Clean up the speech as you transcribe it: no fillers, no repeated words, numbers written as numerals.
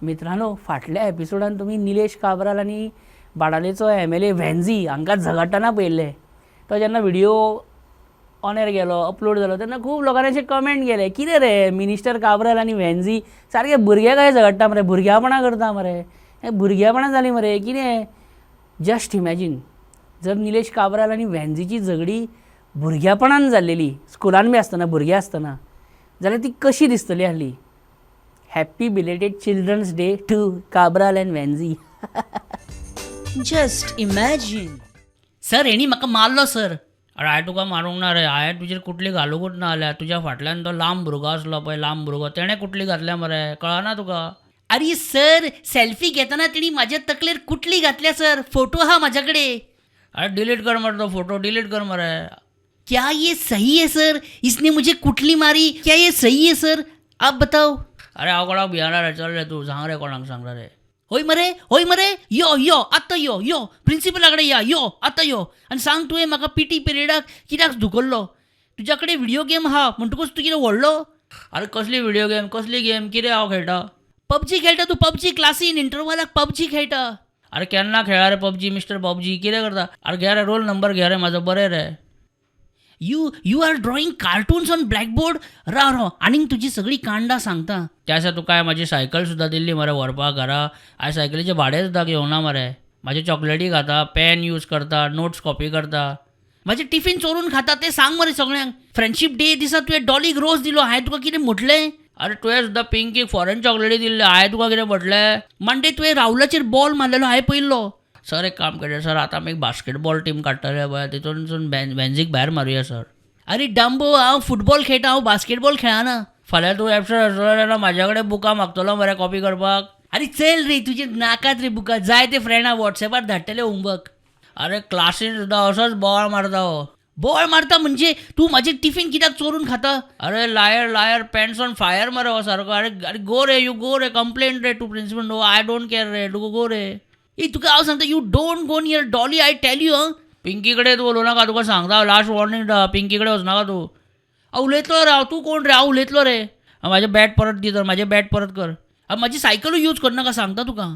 मित्रांनो, फाटल्या एपिसोडान तुम्ही निलेश काब्राल आनी बाडालेचो MLA व्हॅन्झी हांकां झगडटाना पळयल्ले. तो जेन्ना व्हिडिओ ऑनर गेलो, अपलोड जालो तेन्ना खूब लोकांनी अशे कमेंट केले, कितें रे मिनिस्टर काब्राल आनी व्हॅन्झी सारके भुरगे काय झगडटा मरे, भुरग्यापणां करता मरे, हें भुरग्यापणां जालीं मरे, कितें. जस्ट इमॅजीन जर निलेश काब्राल आनी व्हॅन्झीची झगडी भुरग्यापणान जाल्लेली, स्कुलान बी आसतना भुरगे आसतना, जाल्यार ती कशी दिसतली आहली. Happy belated children's day to Cabral and Vanzi. Just imagine. Sir हेणी म्हाका मारलो सर. अरे हांवें तुका मारूंक ना रे, हांवें तुजेर कुटली घालूंकूच ना जाल्यार. तुज्या फाटल्यान तो लांब भुरगो आसलो पळय, लांब भुरगो, तेणें कुटली घातल्या मरे, कळना तुका. अरे सर, सेल्फी घेतना तेणी म्हाज्या तकलेर कुटली घातल्या सर, फोटो आहा म्हाज्या कडेन. अरे डिलीट कर मरे तो फोटो, डिलीट कर मरे. क्या ये सही है सर? इसने मुझे कुटली मारी, क्या ये सही है सर? आप बताओ. अरे हांव कोणाक भियाना रे, चल रे तूं, सांग रे कोणाक सांग रे. होय मरे, यो आत्ता यो प्रिंसिपला कडेन यो आत्ता यो आनी सांग तुवें म्हाका PT पिरियडाक कित्याक धुकल्लो. तुज्या कडेन व्हिडिओ गेम आहा म्हणटकूच तूं कितें व्हडलो. अरे कसली व्हिडिओ गेम, कसली गेम, कितें हांव खेळटा. PUBG खेळटा तूं, PUBG क्लासीन इंटरवलाक PUBG खेळटा. अरे केन्ना खेळा रे PUBG, मिस्टर PUBG, कितें करता. अरे घे रे रोल नंबर घे रे म्हाजो, बरें रे. You are drawing cartoons on blackboard. राव आनीक तुजी सगळी कांडां सांगता. त्या दिसा तुका म्हाजी सायकल सुद्दां दिल्ली मरे व्हरपाक घरा. हांवें सायकलीचें भाडें सुद्दां घेवना मरे. म्हाजे चॉकलेटी खाता, पेन यूज करता, नोट्स कॉपी करता, म्हाजें टिफीन चोरून खाता, तें सांग मरे सगळ्यांक. फ्रेंडशीप डे दिसा तुवें डॉलीक रोज दिलो, हांवें तुका कितें म्हटलें. अरे तुवें सुद्दां पिंकीक फॉरेन चॉकलेटी दिल्ले, हांवें तुका कितें म्हटलें. मंडे तुवें राहुलाचेर बॉल मारलेलो, हांवें पळयल्लो. सर एक काम करया सर, आतां आमी एक बास्केटबॉल टीम काडटले पळय, तितूनसून व्हॅन्झीक भायर मारुया सर. अरे डंबो, हांव फुटबॉल खेळटा, हांव बास्केटबॉल खेळना. फाल्यां तूं एबसंट आसलो जाल्यार म्हाज्या कडेन बुकां मागतलो मरे कॉपी करपाक. अरे चल रे, तुजे नाकात रे बुकां, जाय ते फ्रेंडां वॉट्सॅपार धाडटले होमवर्क. अरे क्लासीन सुद्दां असोच बोवाळ मारता हो. बोवाळ मारता म्हणजे तूं म्हाजें टिफीन कित्याक चोरून खाता. अरे लायर पॅन्ट्स ऑन फायर मरे हो सारको. अरे गो रे, यू गो रे, कंप्लेंट रे to principal. No I don't care रे, टू गो रे. तुका हांव सांगता, you don't go near Dolly, I tell you. Pinky कडेन तूं उलोवं नाका, तुका सांगता लास्ट वॉर्निंग दा. पिंकी कडेन वचनाका तूं. हांव उलयतलो रे, हांव तूं कोण रे, हांव उलयतलो रे. म्हाजें बॅट परत दी तर, म्हाजें बॅट परत कर. म्हाजी सायकलूय यूज करनाका सांगता तुका.